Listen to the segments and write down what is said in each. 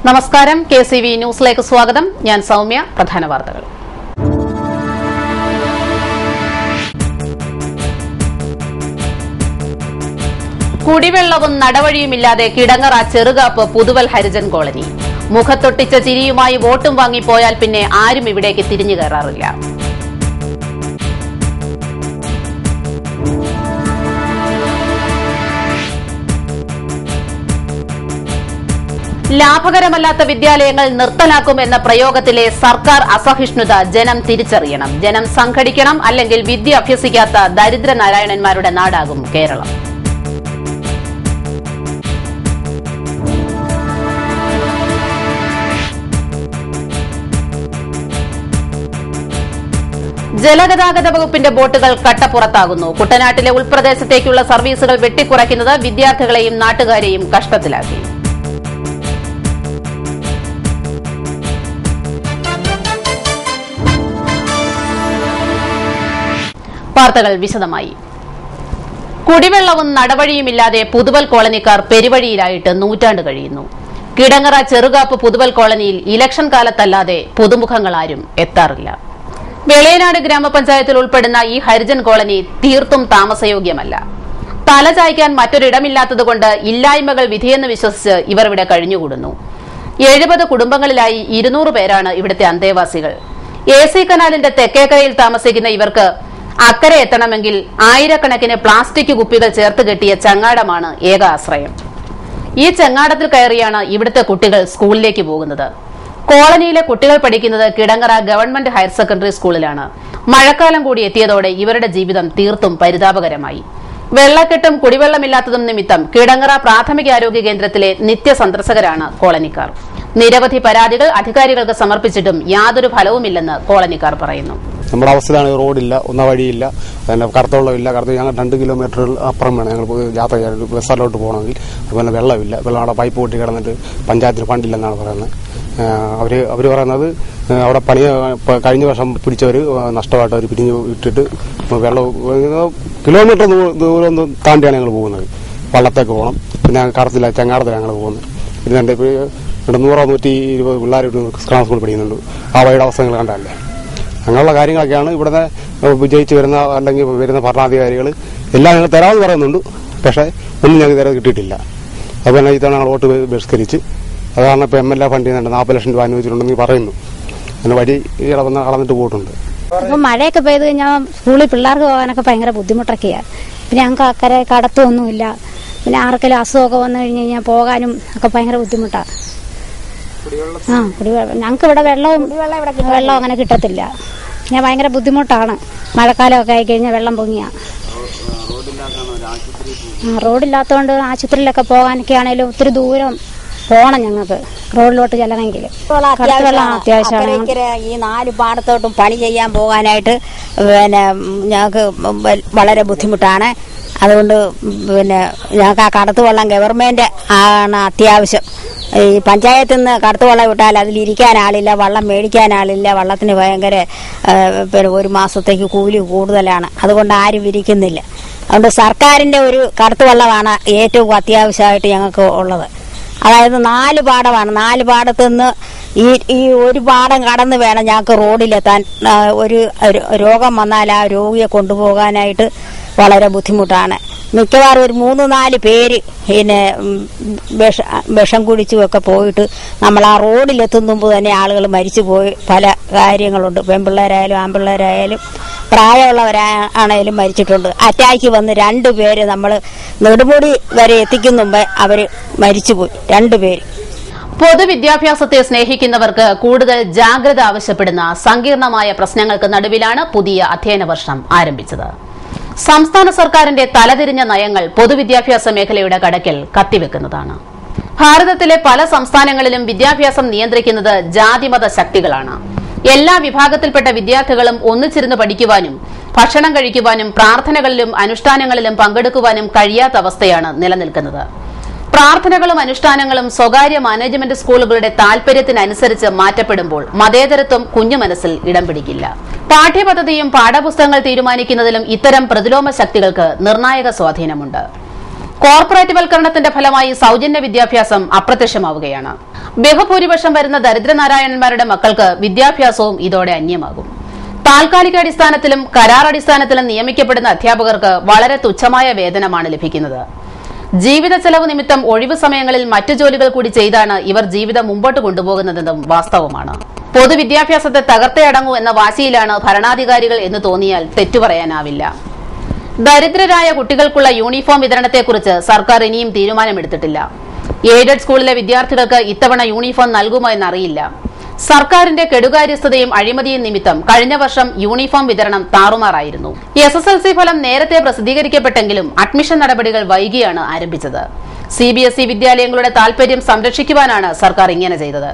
നമസ്കാരം KCV ന്യൂസിലേക്ക് സ്വാഗതം. ഞാൻ സൗമ്യ. പ്രധാന വാർത്തകൾ. കുടിവെള്ളവും നടവഴിയുമില്ലാതെ കിടങ്ങറ ചെറുകാപ്പ് പുതുവൽ ഹരിജൻ കോളനി. മുഖത്തൊട്ടിച്ച ചിരിയുമായി വോട്ടും വാങ്ങിപ്പോയാൽ പിന്നെ ആരും ഇവിടേക്ക് തിരിഞ്ഞു കയറാറില്ല. ലാഭകരമല്ലാത്ത വിദ്യാലയങ്ങൾ നിർത്തലാക്കുമെന്ന പ്രയോഗത്തിലെ സർക്കാർ അസഹിഷ്ണുത ജനം തിരിച്ചറിയണം. ജനം സംഘടിക്കണം, അല്ലെങ്കിൽ വിദ്യ അഭ്യസിക്കാത്ത ദരിദ്ര നാരായണന്മാരുടെ നാടാകും കേരളം. ജലഗതാഗത വകുപ്പിന്റെ ബോട്ടുകൾ കട്ടപ്പുറത്താകുന്നു. കുട്ടനാട്ടിലെ ഉൾപ്രദേശത്തേക്കുള്ള സർവീസുകൾ വെട്ടിക്കുറയ്ക്കുന്നത് വിദ്യാർത്ഥികളെയും നാട്ടുകാരെയും കഷ്ടത്തിലാക്കി. വാർത്തകൾ വിശദമായി. കുടിവെള്ളവും നടവഴിയുമില്ലാതെ പുതുവൽ കോളനിക്കാർ പെരുവഴിയിലായിട്ട് നൂറ്റാണ്ട് കഴിയുന്നു. കിടങ്ങറ ചെറുകാപ്പ് പുതുവൽ കോളനിയിൽ ഇലക്ഷൻ കാലത്തല്ലാതെ പുതുമുഖങ്ങളാരും എത്താറില്ല. വെളിയനാട് ഗ്രാമപഞ്ചായത്തിൽ ഉൾപ്പെടുന്ന ഈ ഹരിജൻ കോളനി തീർത്തും താമസയോഗ്യമല്ല. തലചായ്ക്കാൻ മറ്റൊരിടമില്ലാത്തതുകൊണ്ട് ഇല്ലായ്മകൾ വിധിയെന്ന് വിശ്വസിച്ച് ഇവർ ഇവിടെ കഴിഞ്ഞുകൂടുന്നു. 70 കുടുംബങ്ങളിലായി 200 പേരാണ് ഇവിടുത്തെ അന്തേവാസികൾ. AC കനാലിന്റെ തെക്കേക്കരയിൽ താമസിക്കുന്ന ഇവർക്ക് അക്കരെ എത്തണമെങ്കിൽ ആയിരക്കണക്കിന് പ്ലാസ്റ്റിക് കുപ്പികൾ ചേർത്ത് കെട്ടിയ ചങ്ങാടമാണ് ഏക ആശ്രയം. ഈ ചങ്ങാടത്തിൽ കയറിയാണ് ഇവിടുത്തെ കുട്ടികൾ സ്കൂളിലേക്ക് പോകുന്നത്. കോളനിയിലെ കുട്ടികൾ പഠിക്കുന്നത് കിടങ്ങറ ഗവൺമെന്റ് ഹയർ സെക്കൻഡറി സ്കൂളിലാണ്. മഴക്കാലം കൂടി എത്തിയതോടെ ഇവരുടെ ജീവിതം തീർത്തും പരിതാപകരമായി. വെള്ളക്കെട്ടും കുടിവെള്ളമില്ലാത്തതും നിമിത്തം കിടങ്ങറ പ്രാഥമികാരോഗ്യ കേന്ദ്രത്തിലെ നിത്യസന്ദർശകരാണ് കോളനിക്കാർ. നിരവധി പരാതികൾ അധികാരികൾക്ക് സമർപ്പിച്ചിട്ടും യാതൊരു ഫലവുമില്ലെന്ന് കോളനിക്കാർ പറയുന്നു. നമ്മുടെ അവസ്ഥയിലാണ് റോഡില്ല, ഒന്ന വഴിയില്ല, പിന്നെ കടത്തുവെള്ളമില്ല. ഞങ്ങൾ 2 കിലോമീറ്റർ അപ്പുറം വേണം ഞങ്ങൾ യാത്ര ചെയ്യാൻ, ബസ്സാലോട്ട് പോകണമെങ്കിൽ. അതുപോലെ വെള്ളമില്ല. വെള്ളം അവിടെ പൈപ്പ് പൊട്ടി കിടന്നിട്ട് പഞ്ചായത്തിന് ഫണ്ടില്ലെന്നാണ് പറയുന്നത്. അവർ പറയുന്നത് അവിടെ പണി കഴിഞ്ഞ വർഷം പിടിച്ചവർ നഷ്ടമായിട്ട് അവർ പിരിഞ്ഞു ഇട്ടിട്ട് വെള്ളം കിലോമീറ്റർ ദൂരം താണ്ടിയാണ് ഞങ്ങൾ പോകുന്നത്. വള്ളത്തേക്ക് പോകണം. പിന്നെ കടത്തില്ല, ചങ്ങാടത്തിലാണ് ഞങ്ങൾ പോകുന്നത്. പിന്നെ എൻ്റെ ഇവിടെ 100-120 പിള്ളേർ സ്കൂളിൽ പഠിക്കുന്നുണ്ട്. ആ വഴിയുടെ അവസ്ഥകൾ കണ്ടല്ലേ. അങ്ങനെയുള്ള കാര്യങ്ങളൊക്കെയാണ് ഇവിടുത്തെ വിജയിച്ച് വരുന്ന അല്ലെങ്കിൽ വരുന്ന ഭരണാധികാരികൾ എല്ലാം ഞങ്ങൾ തരാമെന്ന് പറയുന്നുണ്ട്. പക്ഷേ ഒന്നും ഞങ്ങൾക്ക് തരാതെ കിട്ടിയിട്ടില്ല. അതുപോലെ ഇത്തവണ ഞങ്ങൾ വോട്ട് ബഹിഷ്കരിച്ച് അത് കാരണം ഇപ്പോൾ MLA ഫണ്ട് ചെയ്യുന്നുണ്ട്. 40 ലക്ഷം രൂപ അനുവദിച്ചിട്ടുണ്ടെന്ന് പറയുന്നു. അങ്ങനെ വഴി ഇടവന്ന് കളന്നിട്ട് പോയിട്ടുണ്ട്. അപ്പോൾ മഴയൊക്കെ പെയ്ത് കഴിഞ്ഞാൽ സ്കൂളിൽ പിള്ളേർക്ക് പോകാനൊക്കെ ഭയങ്കര ബുദ്ധിമുട്ടൊക്കെയാണ്. പിന്നെ ഞങ്ങൾക്ക് അക്കരെ കടത്തൊന്നുമില്ല. പിന്നെ ആർക്കെങ്കിലും അസുഖമൊക്കെ വന്നു കഴിഞ്ഞ് കഴിഞ്ഞാൽ പോകാനും ഒക്കെ ഭയങ്കര ബുദ്ധിമുട്ടാണ്. കുടിവെള്ളം ഞങ്ങൾക്ക് ഇവിടെ വെള്ളം അങ്ങനെ കിട്ടത്തില്ല. ഞാൻ ഭയങ്കര ബുദ്ധിമുട്ടാണ്. മഴക്കാലമൊക്കെ ആയിക്കഴിഞ്ഞാൽ വെള്ളം പൊങ്ങിയാ. റോഡില്ലാത്തതുകൊണ്ട് ആശുപത്രിയിലൊക്കെ പോകാനൊക്കെ ആണെങ്കിലും ഒത്തിരി ദൂരം പോണം ഞങ്ങൾക്ക് റോഡിലോട്ട് ചെല്ലണമെങ്കിൽ. അത്യാവശ്യമാണ്. ഈ 4 പാടത്തോട്ടും പണി ചെയ്യാൻ പോകാനായിട്ട് പിന്നെ ഞങ്ങൾക്ക് വളരെ ബുദ്ധിമുട്ടാണ്. അതുകൊണ്ട് പിന്നെ ഞങ്ങൾക്ക് ആ കടത്തുവെള്ളം ഗവൺമെന്റ് ആണ് അത്യാവശ്യം. ഈ പഞ്ചായത്തിൽ നിന്ന് കടത്തുവെള്ളം വിട്ടാൽ അതിലിരിക്കാൻ ആളില്ല, വള്ളം മേടിക്കാൻ ആളില്ല. വള്ളത്തിന് ഭയങ്കര പിന്നെ 1 മാസത്തേക്ക് കൂലി കൂടുതലാണ്. അതുകൊണ്ട് ആരും ഇരിക്കുന്നില്ല. അതുകൊണ്ട് സർക്കാരിന്റെ ഒരു കടത്തുവെള്ളമാണ് ഏറ്റവും അത്യാവശ്യമായിട്ട് ഞങ്ങൾക്ക് ഉള്ളത്. അതായത് 4 പാടമാണ്. 4 പാടത്തു നിന്ന് ഈ ഒരു പാടം കടന്ന് വേണം ഞങ്ങൾക്ക് റോഡിലെത്താൻ. ഒരു രോഗം വന്നാൽ ആ രോഗിയെ കൊണ്ടുപോകാനായിട്ട് വളരെ ബുദ്ധിമുട്ടാണ്. മിക്കവാറും ഒരു 3-4 പേര് പിന്നെ വിഷം കുടിച്ചുമൊക്കെ പോയിട്ട് നമ്മൾ ആ റോഡിലെത്തുന്ന മുമ്പ് തന്നെ ആളുകൾ മരിച്ചു പോയി. പല കാര്യങ്ങളുണ്ട്. പെൺപിള്ളേരായാലും ആൺപിള്ളേരായാലും പ്രായമുള്ളവരാണേലും മരിച്ചിട്ടുണ്ട്. അറ്റാക്ക് വന്ന് 2 പേര് നമ്മൾ നെടുമുടി വരെ എത്തിക്കുന്ന മുമ്പേ അവർ മരിച്ചുപോയി. 2 പേര്. പൊതുവിദ്യാഭ്യാസത്തെ സ്നേഹിക്കുന്നവർക്ക് കൂടുതൽ ജാഗ്രത ആവശ്യപ്പെടുന്ന സങ്കീർണമായ പ്രശ്നങ്ങൾക്ക് നടുവിലാണ് പുതിയ അധ്യയന വർഷം ആരംഭിച്ചത്. സംസ്ഥാന സർക്കാരിന്റെ തലതിരിഞ്ഞ നയങ്ങൾ പൊതുവിദ്യാഭ്യാസ മേഖലയുടെ കടക്കൽ കത്തിവെക്കുന്നതാണ്. ഭാരതത്തിലെ പല സംസ്ഥാനങ്ങളിലും വിദ്യാഭ്യാസം നിയന്ത്രിക്കുന്നത് ജാതിമത ശക്തികളാണ്. എല്ലാ വിഭാഗത്തിൽപ്പെട്ട വിദ്യാർത്ഥികളും ഒന്നിച്ചിരുന്ന് പഠിക്കുവാനും ഭക്ഷണം കഴിക്കുവാനും പ്രാർത്ഥനകളിലും അനുഷ്ഠാനങ്ങളിലും പങ്കെടുക്കുവാനും കഴിയാത്ത അവസ്ഥയാണ് നിലനിൽക്കുന്നത്. പ്രാർത്ഥനകളും അനുഷ്ഠാനങ്ങളും സ്വകാര്യ മാനേജ്മെന്റ് സ്കൂളുകളുടെ താൽപര്യത്തിനനുസരിച്ച് മാറ്റപ്പെടുമ്പോൾ മതേതരത്വം കുഞ്ഞു മനസ്സിൽ ഇടം പിടിക്കില്ല. പാഠ്യപദ്ധതിയും പാഠപുസ്തകങ്ങൾ തീരുമാനിക്കുന്നതിലും ഇത്തരം പ്രതിലോമ ശക്തികൾക്ക് നിർണായക സ്വാധീനമുണ്ട്. കോർപ്പറേറ്റ് വൽക്കരണത്തിന്റെ ഫലമായി സൗജന്യ വിദ്യാഭ്യാസം അപ്രത്യക്ഷമാവുകയാണ്. ബഹുഭൂരിപക്ഷം വരുന്ന ദരിദ്രനാരായണന്മാരുടെ മക്കൾക്ക് വിദ്യാഭ്യാസവും ഇതോടെ അന്യമാകും. താൽക്കാലിക അടിസ്ഥാനത്തിലും കരാർ അടിസ്ഥാനത്തിലും നിയമിക്കപ്പെടുന്ന അധ്യാപകർക്ക് വളരെ തുച്ഛമായ വേതനമാണ് ലഭിക്കുന്നത്. ജീവിത ചെലവ് നിമിത്തം ഒഴിവു സമയങ്ങളിൽ മറ്റു ജോലികൾ കൂടി ചെയ്താണ് ഇവർ ജീവിതം മുമ്പോട്ട് കൊണ്ടുപോകുന്നതെന്നും വാസ്തവമാണ്. പൊതുവിദ്യാഭ്യാസത്തെ തകർത്തേ അടങ്ങൂ എന്ന വാശിയിലാണ് ഭരണാധികാരികൾ എന്ന് തോന്നിയാൽ തെറ്റുപറയാനാവില്ല. ദരിദ്രരായ കുട്ടികൾക്കുള്ള യൂണിഫോം വിതരണത്തെക്കുറിച്ച് സർക്കാർ ഇനിയും തീരുമാനമെടുത്തിട്ടില്ല. എയ്ഡഡ് സ്കൂളിലെ വിദ്യാർത്ഥികൾക്ക് ഇത്തവണ യൂണിഫോം നൽകുമോ എന്നറിയില്ല. സർക്കാരിന്റെ കെടുകാര്യസ്ഥതയും അഴിമതിയും നിമിത്തം കഴിഞ്ഞ വർഷം യൂണിഫോം വിതരണം താറുമാറായിരുന്നു. SSLC ഫലം നേരത്തെ പ്രസിദ്ധീകരിക്കപ്പെട്ടെങ്കിലും അഡ്മിഷൻ നടപടികൾ വൈകിയാണ് ആരംഭിച്ചത്. CBSE വിദ്യാലയങ്ങളുടെ താൽപര്യം സംരക്ഷിക്കുവാനാണ് സർക്കാർ ഇങ്ങനെ ചെയ്തത്.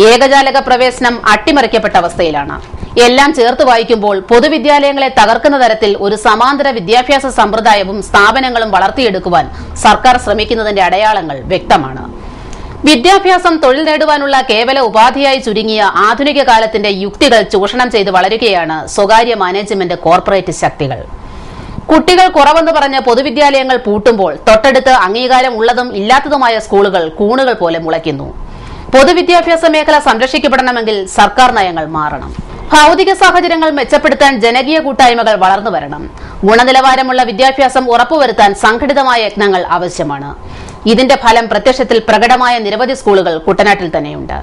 ഏകജാലക പ്രവേശനം അട്ടിമറിക്കപ്പെട്ട അവസ്ഥയിലാണ്. എല്ലാം ചേർത്ത് വായിക്കുമ്പോൾ പൊതുവിദ്യാലയങ്ങളെ തകർക്കുന്ന തരത്തിൽ ഒരു സമാന്തര വിദ്യാഭ്യാസ സമ്പ്രദായവും സ്ഥാപനങ്ങളും വളർത്തിയെടുക്കുവാൻ സർക്കാർ ശ്രമിക്കുന്നതിന്റെ അടയാളങ്ങൾ വ്യക്തമാണ്. വിദ്യാഭ്യാസം തൊഴിൽ നേടുവാനുള്ള കേവല ഉപാധിയായി ചുരുങ്ങിയ ആധുനിക കാലത്തിന്റെ യുക്തികൾ ചൂഷണം ചെയ്ത് വളരുകയാണ് സ്വകാര്യ മാനേജ്മെന്റ് കോർപ്പറേറ്റ് ശക്തികൾ. കുട്ടികൾ കുറവെന്ന് പറഞ്ഞ് പൊതുവിദ്യാലയങ്ങൾ പൂട്ടുമ്പോൾ തൊട്ടടുത്ത് അംഗീകാരം ഉള്ളതും ഇല്ലാത്തതുമായ സ്കൂളുകൾ കൂണുകൾ പോലെ മുളയ്ക്കുന്നു. പൊതുവിദ്യാഭ്യാസ മേഖല സംരക്ഷിക്കപ്പെടണമെങ്കിൽ സർക്കാർ നയങ്ങൾ മാറണം. ഭൌതിക സാഹചര്യങ്ങൾ മെച്ചപ്പെടുത്താൻ ജനകീയ കൂട്ടായ്മകൾ വളർന്നു വരണം. ഗുണനിലവാരമുള്ള വിദ്യാഭ്യാസം ഉറപ്പുവരുത്താൻ സംഘടിതമായ യത്നങ്ങൾ ആവശ്യമാണ്. ഇതിന്റെ ഫലം പ്രത്യക്ഷത്തിൽ പ്രകടമായ നിരവധി സ്കൂളുകൾ കുട്ടനാട്ടിൽ തന്നെയുണ്ട്.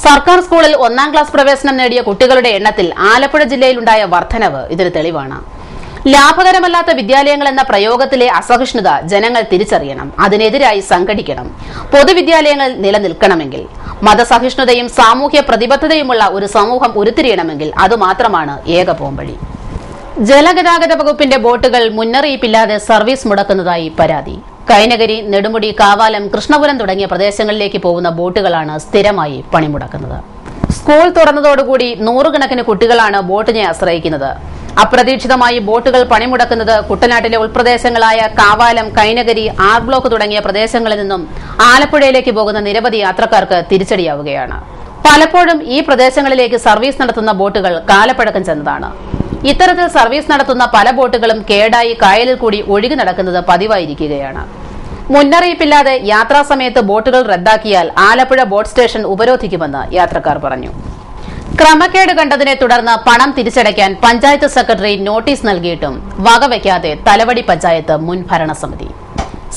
സർക്കാർ സ്കൂളിൽ 1ാം ക്ലാസ് പ്രവേശനം നേടിയ കുട്ടികളുടെ എണ്ണത്തിൽ ആലപ്പുഴ ജില്ലയിലുണ്ടായ വർധനവ് ഇതിന് തെളിവാണ്. ലാഭകരമല്ലാത്ത വിദ്യാലയങ്ങൾ എന്ന പ്രയോഗത്തിലെ അസഹിഷ്ണുത ജനങ്ങൾ തിരിച്ചറിയണം. അതിനെതിരായി സംഘടിക്കണം. പൊതുവിദ്യാലയങ്ങൾ നിലനിൽക്കണമെങ്കിൽ മതസഹിഷ്ണുതയും സാമൂഹ്യ പ്രതിബദ്ധതയുമുള്ള ഒരു സമൂഹം ഉരുത്തിരിയണമെങ്കിൽ അതുമാത്രമാണ് ഏക പോംവഴി. ജലഗതാഗത വകുപ്പിന്റെ ബോട്ടുകൾ മുന്നറിയിപ്പില്ലാതെ സർവീസ് മുടക്കുന്നതായി പരാതി. കൈനകരി, നെടുമുടി, കാവാലം, കൃഷ്ണപുരം തുടങ്ങിയ പ്രദേശങ്ങളിലേക്ക് പോകുന്ന ബോട്ടുകളാണ് സ്ഥിരമായി പണിമുടക്കുന്നത്. സ്കൂൾ തുറന്നതോടുകൂടി നൂറുകണക്കിന് കുട്ടികളാണ് ബോട്ടിനെ ആശ്രയിക്കുന്നത്. അപ്രതീക്ഷിതമായി ബോട്ടുകൾ പണിമുടക്കുന്നത് കുട്ടനാട്ടിലെ ഉൾപ്രദേശങ്ങളായ കാവാലം, കൈനകരി, ആർ ബ്ലോക്ക് തുടങ്ങിയ പ്രദേശങ്ങളിൽ നിന്നും ആലപ്പുഴയിലേക്ക് പോകുന്ന നിരവധി യാത്രക്കാർക്ക് തിരിച്ചടിയാവുകയാണ്. പലപ്പോഴും ഈ പ്രദേശങ്ങളിലേക്ക് സർവീസ് നടത്തുന്ന ബോട്ടുകൾ കാലപ്പഴക്കം ചെന്നതാണ്. ഇത്തരത്തിൽ സർവീസ് നടത്തുന്ന പല ബോട്ടുകളും കേടായി കായലിൽ കൂടി ഒഴുകി നടക്കുന്നത് പതിവായിരിക്കുകയാണ്. മുന്നറിയിപ്പില്ലാതെ യാത്രാസമയത്ത് ബോട്ടുകൾ റദ്ദാക്കിയാൽ ആലപ്പുഴ ബോട്ട് സ്റ്റേഷൻ ഉപരോധിക്കുമെന്ന് യാത്രക്കാർ പറഞ്ഞു. ക്രമക്കേട് കണ്ടതിനെ തുടർന്ന് പണം തിരിച്ചടയ്ക്കാൻ പഞ്ചായത്ത് സെക്രട്ടറി നോട്ടീസ് നൽകിയിട്ടും വകവയ്ക്കാതെ തലവടി പഞ്ചായത്ത് മുൻ ഭരണസമിതി.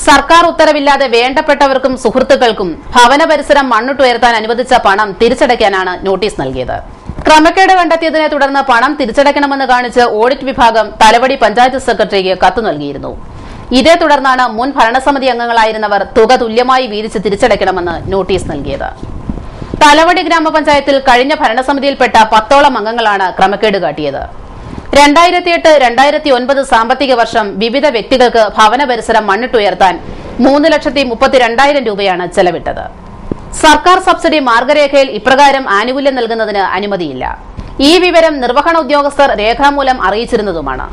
സർക്കാർ ഉത്തരവില്ലാതെ വേണ്ടപ്പെട്ടവർക്കും സുഹൃത്തുക്കൾക്കും ഭവന പരിസരം മണ്ണിട്ടുയർത്താൻ അനുവദിച്ച പണം തിരിച്ചടയ്ക്കാനാണ് നോട്ടീസ് നൽകിയത്. ക്രമക്കേട് കണ്ടെത്തിയതിനെ തുടർന്ന് പണം തിരിച്ചടയ്ക്കണമെന്ന് കാണിച്ച് ഓഡിറ്റ് വിഭാഗം തലവടി പഞ്ചായത്ത് സെക്രട്ടറിക്ക് കത്ത് നൽകിയിരുന്നു. ഇതേ തുടർന്നാണ് മുൻ ഭരണസമിതി അംഗങ്ങളായിരുന്നവർ തുക തുല്യമായി വീതിച്ച് തിരിച്ചടയ്ക്കണമെന്ന് നോട്ടീസ് നൽകിയത്. തലവടി ഗ്രാമപഞ്ചായത്തിൽ കഴിഞ്ഞ ഭരണസമിതിയിൽപ്പെട്ട 10ഓളം അംഗങ്ങളാണ് ക്രമക്കേട് കാട്ടിയത്. 2008-2009 സാമ്പത്തിക വർഷം വിവിധ വ്യക്തികൾക്ക് ഭവന പരിസരം മണ്ണിട്ടുയർത്താൻ 3,32,000 രൂപയാണ് ചെലവിട്ടത്. സർക്കാർ സബ്സിഡി മാർഗരേഖയിൽ ഇപ്രകാരം ആനുകൂല്യം നൽകുന്നതിന് അനുമതിയില്ല. ഈ വിവരം നിർവഹണ ഉദ്യോഗസ്ഥർ രേഖാമൂലം അറിയിച്ചിരുന്നതുമാണ്.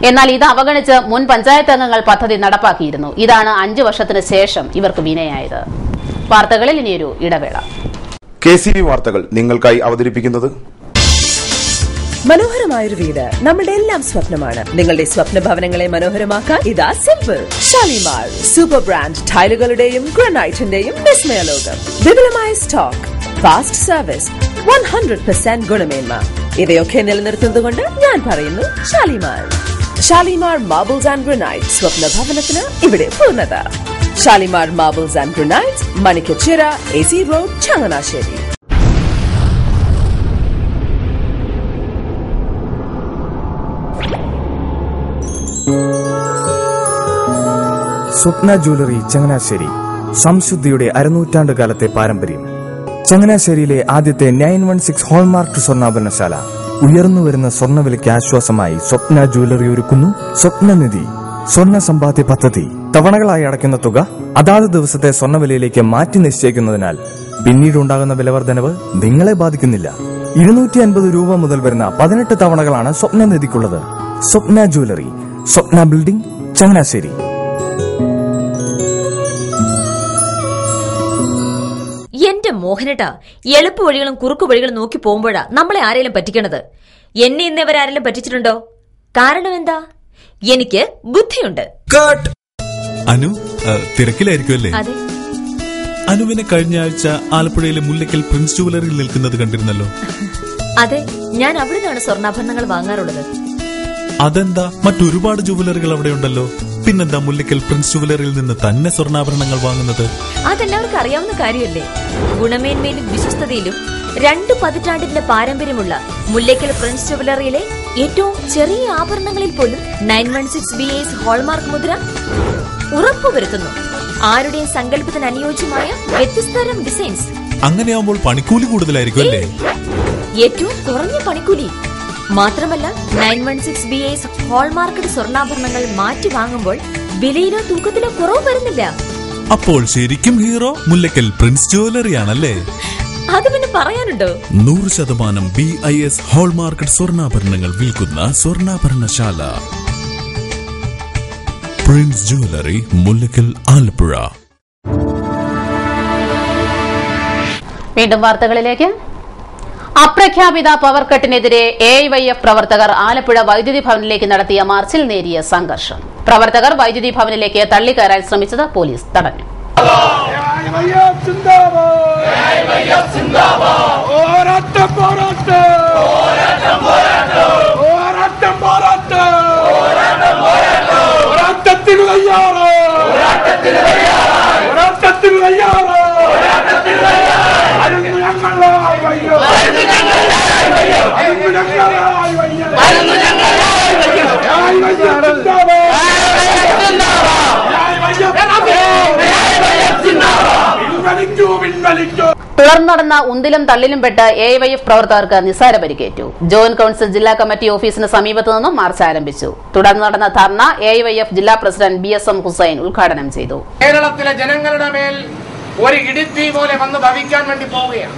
എന്നാൽ ഇത് അവഗണിച്ച് മുൻ പഞ്ചായത്ത് അംഗങ്ങൾ പദ്ധതി നടപ്പാക്കിയിരുന്നു. ഇതാണ് 5 വർഷത്തിന് ശേഷം ഇവർക്ക് വിനയായത്. വാർത്തകളിൽ ഇനിയൊരു ഇടവേള. KCV വാർത്തകൾ നിങ്ങൾക്കായി അവതരിപ്പിക്കുന്നത് മനോഹരമായൊരു വീട് നമ്മുടെ എല്ലാം സ്വപ്നമാണ്. നിങ്ങളുടെ സ്വപ്ന ഭവനങ്ങളെ മനോഹരമാക്കാൻ ഇതാ സിമ്പിൾ. ഷാലിമാർ സൂപ്പർ ബ്രാൻഡ് ടൈലുകളുടെയും ഗ്രാനൈറ്റിന്റെയും വിസ്മയ ലോകം. വിപുലമായ സ്റ്റോക്ക്, ഫാസ്റ്റ് സർവീസ്, 100% ഗുണമേന്മ. ഇവയൊക്കെ നിലനിർത്തുന്നതുകൊണ്ട് ഞാൻ പറയുന്നു Shalimar. Shalimar marbles and granite. സ്വപ്ന ഭവനത്തിന് ഇവിടെ പൂർണ്ണത. Shalimar marbles and granite, Manikkachira, AC road, Changanassery. Swapna jewellery Changanassery. സംശുദ്ധിയുടെ അരനൂറ്റാണ്ട് കാലത്തെ പാരമ്പര്യം. ചങ്ങനാശ്ശേരിയിലെ ആദ്യത്തെ 916 ഹോൾമാർക്ക് സ്വർണ്ണാഭരണശാല. ഉയർന്നുവരുന്ന സ്വർണ്ണവിലയ്ക്ക് ആശ്വാസമായി സ്വപ്ന ജ്വല്ലറി ഒരുക്കുന്നു സ്വപ്നനിധി സ്വർണ്ണ സമ്പാദ്യ പദ്ധതി. തവണകളായി അടയ്ക്കുന്ന തുക അതാത് ദിവസത്തെ സ്വർണ്ണവിലയിലേക്ക് മാറ്റി നിശ്ചയിക്കുന്നതിനാൽ പിന്നീടുണ്ടാകുന്ന വിലവർദ്ധനവ് നിങ്ങളെ ബാധിക്കുന്നില്ല. 250 രൂപ മുതൽ വരുന്ന 18 തവണകളാണ് സ്വപ്നനിധിക്കുള്ളത്. സ്വപ്ന ജ്വല്ലറി, സ്വപ്ന ബിൽഡിംഗ്, ചങ്ങനാശ്ശേരി. എന്റെ മോഹനേട്ടാ, എളുപ്പ വഴികളും കുറുക്കു വഴികളും നോക്കി പോകുമ്പോഴാ നമ്മളെ ആരെങ്കിലും പറ്റിക്കണത്. എന്നെ ഇന്നവരാരെങ്കിലും പറ്റിച്ചിട്ടുണ്ടോ? കാരണം എന്താ? എനിക്ക് ബുദ്ധിയുണ്ട്. അനു തിരക്കിലായിരിക്കും അല്ലേ? അതെ. അനുവിനെ കഴിഞ്ഞ ആഴ്ച ആലപ്പുഴയിലെ മുല്ലയ്ക്കൽ പ്രിൻസ് ജുവലറിയിൽ നിൽക്കുന്നത് കണ്ടിരുന്നല്ലോ. അതെ, ഞാൻ അവിടെ നിന്നാണ് സ്വർണ്ണാഭരണങ്ങൾ വാങ്ങാറുള്ളത്. അതെന്താ, മറ്റൊരുപാട് ജുവലറികൾ അവിടെ ഉണ്ടല്ലോ, പിന്നെന്താ മുല്ലയ്ക്കൽ പ്രിൻസ് ജുവലറിയിൽ നിന്ന് തന്നെ സ്വർണ്ണാഭരണങ്ങൾ വാങ്ങുന്നത്? അതെല്ലാവർക്കും അറിയാവുന്ന കാര്യമല്ലേ. ഗുണമേന്മയിലും വിശ്വസ്തതയിലും 2 പതിറ്റാണ്ടിന്റെ പാരമ്പര്യമുള്ള മുല്ലയ്ക്കൽ പ്രിൻസ് ജുവലറിയിലെ ഏറ്റവും ചെറിയ ആഭരണങ്ങളിൽ പോലും 916 BAS ഹോൾമാർക്ക് മുദ്ര ഉറപ്പുവരുത്തുന്നു. ആരുടെയും സങ്കല്പത്തിന് അനുയോജ്യമായ വ്യത്യസ്തതരം ഡിസൈൻസ്. അങ്ങനെയാവുമ്പോൾ പണിക്കൂലി കൂടുതലായിരിക്കും അല്ലേ? ഏറ്റവും കുറഞ്ഞ പണിക്കൂലി മാത്രമല്ല, 916 BAS ഹോൾമാർക്കറ്റ് സ്വർണ്ണാഭരണങ്ങൾ മാറ്റി വാങ്ങുമ്പോൾ വിലയിലോ തൂക്കത്തിലോ കുറവ് വരുന്നില്ല. അപ്പോൾ ശരിക്കും ഹീറോ മുല്ലയ്ക്കൽ പ്രിൻസ് ജുവലറിയാണല്ലേ? അത് പിന്നെ പറയാനുണ്ടോ? 100% BIS ഹോൾമാർക്കറ്റ് സ്വർണ്ണാഭരണങ്ങൾ വിൽക്കുന്ന സ്വർണ്ണാഭരണശാല പ്രിൻസ് ജുവലറി, മുല്ലയ്ക്കൽ, ആലപ്പുഴ. വീണ്ടും വാർത്തകളിലേക്ക്. അപ്രഖ്യാപിത പവർ കട്ടിനെതിരെ AIYF പ്രവർത്തകർ ആലപ്പുഴ വൈദ്യുതി ഭവനിലേക്ക് നടത്തിയ മാർച്ചിൽ നേരിയ സംഘർഷം. പ്രവർത്തകർ വൈദ്യുതി ഭവനിലേക്ക് തള്ളിക്കയറാൻ ശ്രമിച്ചത് പോലീസ് തടഞ്ഞു. തുടർന്ന് നടന്ന ഉന്തിലും തള്ളിലും പെട്ട് AIYF പ്രവർത്തകർക്ക് നിസ്സാര പരിക്കേറ്റു. ജോയിന്റ് കൌൺസിൽ ജില്ലാ കമ്മിറ്റി ഓഫീസിന് സമീപത്തു നിന്നും മാർച്ച് ആരംഭിച്ചു. തുടർന്ന് നടന്ന ധർണ AIYF ജില്ലാ പ്രസിഡന്റ് BSM ഹുസൈൻ ഉദ്ഘാടനം ചെയ്തു. കേരളത്തിലെ ജനങ്ങളുടെ മേൽ ഒരു ഇടിത്തീ പോലെ വന്ന് ഭവിക്കാൻ വേണ്ടി പോവുകയാണ്.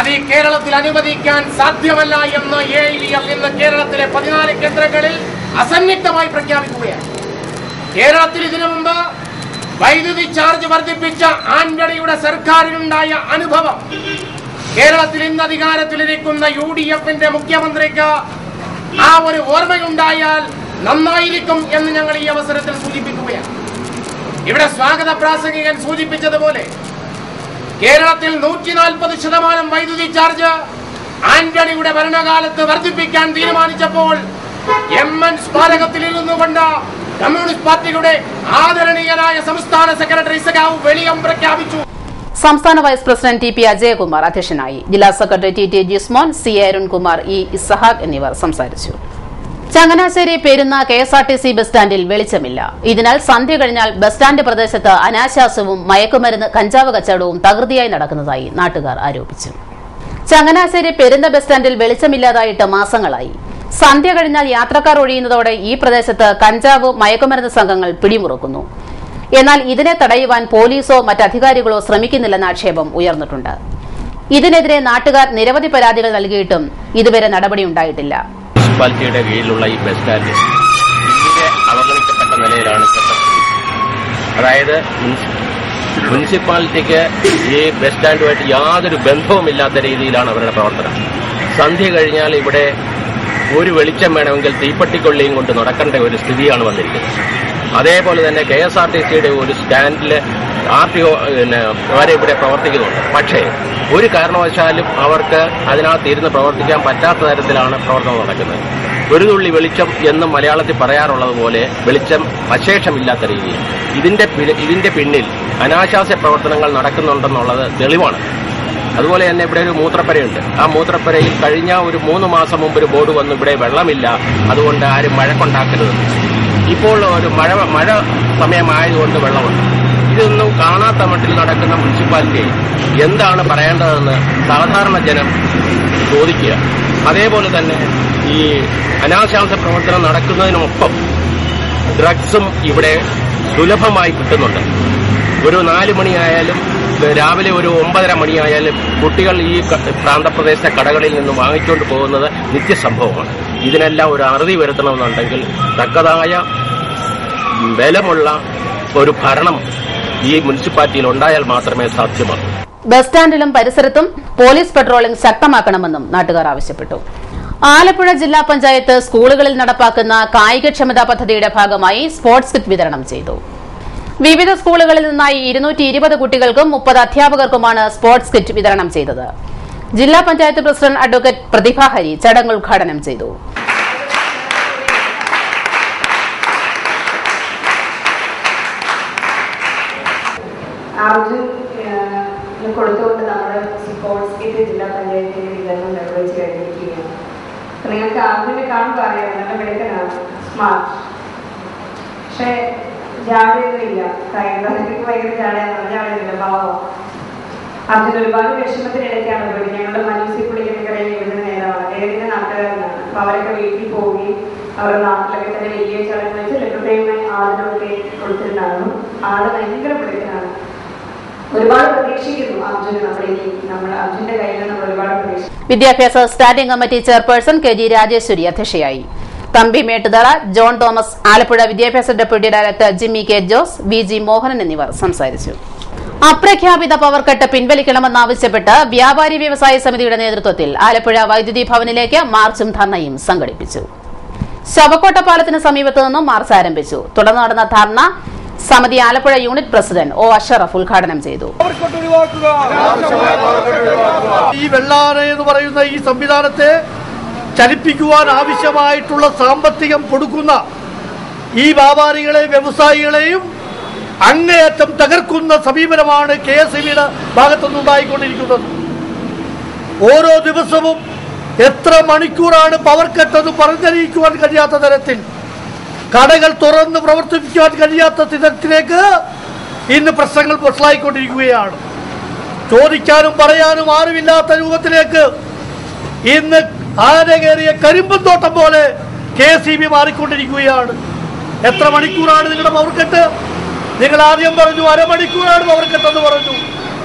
അത് ഈ കേരളത്തിൽ അനുവദിക്കാൻ സാധ്യമല്ല എന്ന് AIYF ഇന്ന് കേരളത്തിലെ 14 കേന്ദ്രങ്ങളിൽ അസന്നിഗ്ധമായി പ്രഖ്യാപിക്കുകയാണ്. കേരളത്തിൽ ഇതിനു മുമ്പ് വൈദ്യുതി ചാർജ് വർദ്ധിപ്പിച്ച ആന്റണിയുടെ സർക്കാരിനുണ്ടായ അനുഭവം കേരളത്തിൽ ഇന്ന് അധികാരത്തിലിരിക്കുന്ന UDFന്റെ മുഖ്യമന്ത്രിക്ക് ആ ഒരു ഓർമ്മയുണ്ടായാൽ നന്നായിരിക്കും എന്ന് ഞങ്ങൾ ഈ അവസരത്തിൽ സൂചിപ്പിക്കുകയാണ്. ഇവിടെ സ്വാഗത പ്രാസംഗികൻ സൂചിപ്പിച്ചതുപോലെ കേരളത്തിൽ 140% വൈദ്യുതി ചാർജ് ആന്റണിയുടെ ഭരണകാലത്ത് വർദ്ധിപ്പിക്കാൻ തീരുമാനിച്ചപ്പോൾ MN സ്മാരകത്തിൽ ഇരുന്നു കൊണ്ട് കമ്മ്യൂണിസ്റ്റ് പാർട്ടിയുടെ ആദരണീയനായ സംസ്ഥാന സെക്രട്ടറി സഖാവ് വെളിയം പ്രഖ്യാപിച്ചു. സംസ്ഥാന വൈസ് പ്രസിഡന്റ് TP അജയകുമാർ അധ്യക്ഷനായി. ജില്ലാ secretary TT Jismon, C Arunkumar, E Ishaq എന്നിവർ സംസാരിച്ചു. ചങ്ങനാശ്ശേരി പെരുന്ന KSRTC ബസ് സ്റ്റാൻഡിൽ വെളിച്ചമില്ല. ഇതിനാൽ സന്ധ്യ കഴിഞ്ഞാൽ ബസ് സ്റ്റാൻഡ് പ്രദേശത്ത് അനാശാസ്യവും മയക്കുമരുന്ന്, കഞ്ചാവ് കച്ചവടവും തകൃതിയായി നടക്കുന്നതായി നാട്ടുകാർ ആരോപിച്ചു. ചങ്ങനാശ്ശേരി പെരുന്ന ബസ് സ്റ്റാൻഡിൽ വെളിച്ചമില്ലാതായിട്ട് മാസങ്ങളായി. സന്ധ്യ കഴിഞ്ഞാൽ യാത്രക്കാർ ഒഴിയുന്നതോടെ ഈ പ്രദേശത്ത് കഞ്ചാവ്, മയക്കുമരുന്ന് സംഘങ്ങൾ പിടിമുറുക്കുന്നു. എന്നാൽ ഇതിനെ തടയുവാൻ പോലീസോ മറ്റധികാരികളോ ശ്രമിക്കുന്നില്ലെന്ന ആക്ഷേപം ഉയർന്നിട്ടുണ്ട്. ഇതിനെതിരെ നാട്ടുകാർ നിരവധി പരാതികൾ നൽകിയിട്ടും ഇതുവരെ നടപടിയുണ്ടായിട്ടില്ല. മുനിസിപ്പാലിറ്റിയുടെ കീഴിലുള്ള ഈ ബസ് സ്റ്റാൻഡ് തീരെ അവഗണിക്കപ്പെട്ട നിലയിലാണ്. അതായത് മുനിസിപ്പാലിറ്റിക്ക് ഈ ബസ് സ്റ്റാൻഡുമായിട്ട് യാതൊരു ബന്ധവുമില്ലാത്ത രീതിയിലാണ് അവരുടെ പ്രവർത്തനം. സന്ധ്യ കഴിഞ്ഞാൽ ഇവിടെ ഒരു വെളിച്ചം വേണമെങ്കിൽ തീപ്പെട്ടിക്കൊള്ളിയും കൊണ്ട് നടക്കേണ്ട ഒരു സ്ഥിതിയാണ് വന്നിരിക്കുന്നത്. അതേപോലെ തന്നെ KSRTCയുടെ ഒരു സ്റ്റാൻഡിൽ RTO വരെ ഇവിടെ പ്രവർത്തിക്കുന്നുണ്ട്. പക്ഷേ ഒരു കാരണവശാലും അവർക്ക് അതിനകത്ത് ഇരുന്ന് പ്രവർത്തിക്കാൻ പറ്റാത്ത തരത്തിലാണ് പ്രവർത്തനം നടക്കുന്നത്. ഒരു തുള്ളി വെളിച്ചം എന്നും മലയാളത്തിൽ പറയാറുള്ളത് പോലെ വെളിച്ചം അശേഷമില്ലാത്ത രീതിയിൽ ഇതിന്റെ പിന്നിൽ അനാശാസ്യ പ്രവർത്തനങ്ങൾ നടക്കുന്നുണ്ടെന്നുള്ളത് തെളിവാണ്. അതുപോലെ തന്നെ ഇവിടെ ഒരു മൂത്രപ്പരയുണ്ട്. ആ മൂത്രപ്പരയിൽ കഴിഞ്ഞ ഒരു 3 മാസം മുമ്പ് ഒരു ബോർഡ് വന്നു, ഇവിടെ വെള്ളമില്ല, അതുകൊണ്ട് ആരും മഴക്കുണ്ടാക്കരുത്. ഇപ്പോൾ ഒരു മഴ സമയമായതുകൊണ്ട് വെള്ളമുണ്ട്. ഇതൊന്നും കാണാത്ത മട്ടിൽ നടക്കുന്ന മുനിസിപ്പാലിറ്റി എന്താണ് പറയേണ്ടതെന്ന് സാധാരണ ജനം ചോദിക്കുക. അതേപോലെ തന്നെ ഈ അനാശാസ്യ പ്രവർത്തനം നടക്കുന്നതിനൊപ്പം ഡ്രഗ്സും ഇവിടെ സുലഭമായി കിട്ടുന്നുണ്ട്. ഒരു 4 മണിയായാലും രാവിലെ ഒരു 9:30 മണിയായാലും കുട്ടികൾ ഈ പ്രാന്തപ്രദേശത്തെ കടകളിൽ നിന്ന് വാങ്ങിച്ചുകൊണ്ട് പോകുന്നത് നിത്യസംഭവമാണ്. ഇതിനെല്ലാം ഒരു അറുതി വരുത്തണമെന്നുണ്ടെങ്കിൽ തക്കതായ ബലമുള്ള ഒരു ഭരണം ഈ മുനിസിപ്പാലിറ്റിയിൽ ഉണ്ടായാൽ മാത്രമേ സാധ്യമാകൂ. ബസ് സ്റ്റാൻഡിലും പരിസരത്തും പോലീസ് പെട്രോളിംഗ് ശക്തമാക്കണമെന്നും നാട്ടുകാർ ആവശ്യപ്പെട്ടു. ആലപ്പുഴ ജില്ലാ പഞ്ചായത്ത് സ്കൂളുകളിൽ നടപ്പാക്കുന്ന കായികക്ഷമതാ പദ്ധതിയുടെ ഭാഗമായി സ്പോർട്സ് കിറ്റ് വിതരണം ചെയ്തു. വിവിധ സ്കൂളുകളിൽ നിന്നായി 220 കുട്ടികൾക്കും 30 അധ്യാപകർക്കുമാണ് സ്പോർട്സ് കിറ്റ് വിതരണം ചെയ്തത്. ജില്ലാ പഞ്ചായത്ത് പ്രസിഡന്റ് അഡ്വക്കേറ്റ് പ്രതിഭ ഹരി ചടങ്ങ് ഉദ്ഘാടനം ചെയ്തു. കൊടുത്തുകൊണ്ട് നമ്മുടെ സ്പോർട്സ് കിറ്റ് ജില്ലാ പഞ്ചായത്തിന്റെ വിതരണം നിർവഹിച്ചു കഴിഞ്ഞിരിക്കുകയാണ്. നിങ്ങൾക്ക് ആദ്യമേ കാണുമ്പോൾ അറിയാം, നല്ല മിടുക്കനാണ്, സ്മാർട്ട്, പക്ഷെ ജാടയൊന്നുമില്ല. ഭയങ്കര ജാടയാണ്, ജാടയൊന്നുമില്ല, പാവം. അതിന് ഒരുപാട് വിഷമത്തിനിടയ്ക്കാണ് പോയി. ഞങ്ങളുടെ മനസ്സിൽ കുളിക്കണക്കരയിൽ എഴുതുന്ന നേരമാണ്, ഏതിന്റെ നാട്ടുകാരനാണ്. അപ്പൊ അവരൊക്കെ വീട്ടിൽ പോവുകയും അവരുടെ നാട്ടിലൊക്കെ തന്നെ വലിയ ചടങ്ങ് വെച്ച് ലഭ്യതയുമായി ആളിനൊക്കെ കൊടുത്തിരുന്നാണ്. ആള് ഭയങ്കര മിടുക്കനാണ്. ഒരുപാട് പ്രതീക്ഷിക്കുന്നു അർജുന്. നമ്മുടെ അർജുന്റെ കയ്യിൽ നിന്ന് നമ്മൾ ഒരുപാട് പ്രതീക്ഷിക്കുന്നു. വിദ്യാഭ്യാസ standing committee chairperson K G Rajeshwari അധ്യക്ഷയായി. തമ്പി മേട്ടുതറ, ജോൺ തോമസ്, ആലപ്പുഴ വിദ്യാഭ്യാസ deputy director Jimmy K Jose, V G Mohanan എന്നിവർ സംസാരിച്ചു. അപ്രഖ്യാപിത പവർകട്ട് പിൻവലിക്കണമെന്നാവശ്യപ്പെട്ട് വ്യാപാരി വ്യവസായ സമിതിയുടെ നേതൃത്വത്തിൽ ആലപ്പുഴ വൈദ്യുതി ഭവനിലേക്ക് മാർച്ചും ധർണയും സംഘടിപ്പിച്ചു. ശവക്കോട്ട പാലത്തിന് സമീപത്ത് നിന്നും മാർച്ച് ആരംഭിച്ചു. തുടർന്ന് നടന്ന ധർണ സമിതി Alappuzha unit president O Ashraf ഉദ്ഘാടനം ചെയ്തു. ഈ വെള്ളാന എന്ന് പറയുന്ന ഈ സംവിധാനത്തെ ചലിപ്പിക്കുവാൻ ആവശ്യമായിട്ടുള്ള സാമ്പത്തികം കൊടുക്കുന്ന ഈ വ്യാപാരികളെയും വ്യവസായികളെയും അങ്ങേയറ്റം തകർക്കുന്ന സമീപനമാണ് KSEBയുടെ ഭാഗത്തുനിന്നുണ്ടായിക്കൊണ്ടിരിക്കുന്നത്. ഓരോ ദിവസവും എത്ര മണിക്കൂറാണ് പവർ കട്ടെന്ന് പറഞ്ഞറിയിക്കുവാൻ കഴിയാത്ത തരത്തിൽ, കടകൾ തുറന്ന് പ്രവർത്തിപ്പിക്കാൻ കഴിയാത്ത തരത്തിലേക്ക് ഇന്ന് പ്രശ്നങ്ങൾ വഷളായിക്കൊണ്ടിരിക്കുകയാണ്. ചോദിക്കാനും പറയാനും ആരുമില്ലാത്ത രൂപത്തിലേക്ക് ഇന്ന് ആന കയറിയ കരിമ്പന്തോട്ടം പോലെ KSEB മാറിക്കൊണ്ടിരിക്കുകയാണ്. എത്ര മണിക്കൂറാണ് നിങ്ങളുടെ പവർക്കട്ട്? നിങ്ങൾ ആദ്യം പറഞ്ഞു അരമണിക്കൂറാണ് പവർക്കട്ടെന്ന് പറഞ്ഞു.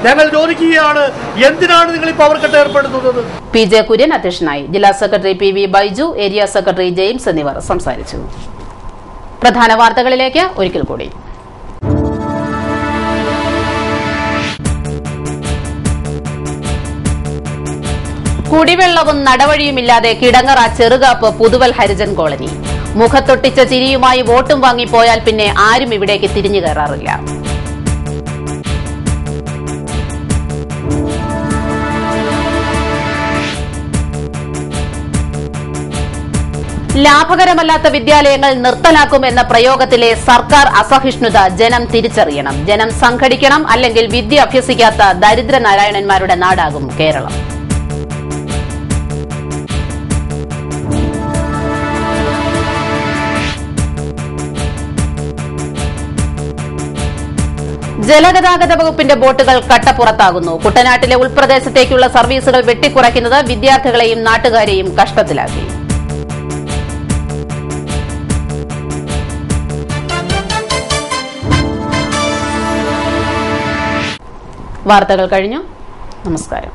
ഞങ്ങൾ ചോദിക്കുകയാണ്, എന്തിനാണ് നിങ്ങൾ ഈ പവർക്കട്ട് ഏർപ്പെടുത്തുന്നത്? പി ജെ കുര്യൻ അധ്യക്ഷനായി. ജില്ലാ secretary P V Baiju, area secretary James എന്നിവർ സംസാരിച്ചു. പ്രധാന വാർത്തകളിലേക്ക് ഒരിക്കൽ കൂടി. കുടിവെള്ളവും നടവഴിയുമില്ലാതെ കിടങ്ങറ ചെറുകാപ്പ് പുതുവൽ ഹരിജൻ കോളനി. മുഖത്തൊട്ടിച്ച ചിരിയുമായി വോട്ടും വാങ്ങിപ്പോയാൽ പിന്നെ ആരും ഇവിടേക്ക് തിരിഞ്ഞു കയറാറില്ല. ലാഭകരമല്ലാത്ത വിദ്യാലയങ്ങൾ നിർത്തലാക്കുമെന്ന പ്രയോഗത്തിലെ സർക്കാർ അസഹിഷ്ണുത ജനം തിരിച്ചറിയണം. ജനം സംഘടിക്കണം, അല്ലെങ്കിൽ വിദ്യ അഭ്യസിക്കാത്ത ദരിദ്രനാരായണന്മാരുടെ നാടാകും കേരളം. ജലഗതാഗത വകുപ്പിന്റെ ബോട്ടുകൾ കട്ടപ്പുറത്താകുന്നു. കുട്ടനാട്ടിലെ ഉൾപ്രദേശത്തേക്കുള്ള സർവീസുകൾ വെട്ടിക്കുറയ്ക്കുന്നത് വിദ്യാർത്ഥികളെയും നാട്ടുകാരെയും കഷ്ടത്തിലാക്കി. വാർത്തകൾ കഴിഞ്ഞു. നമസ്കാരം.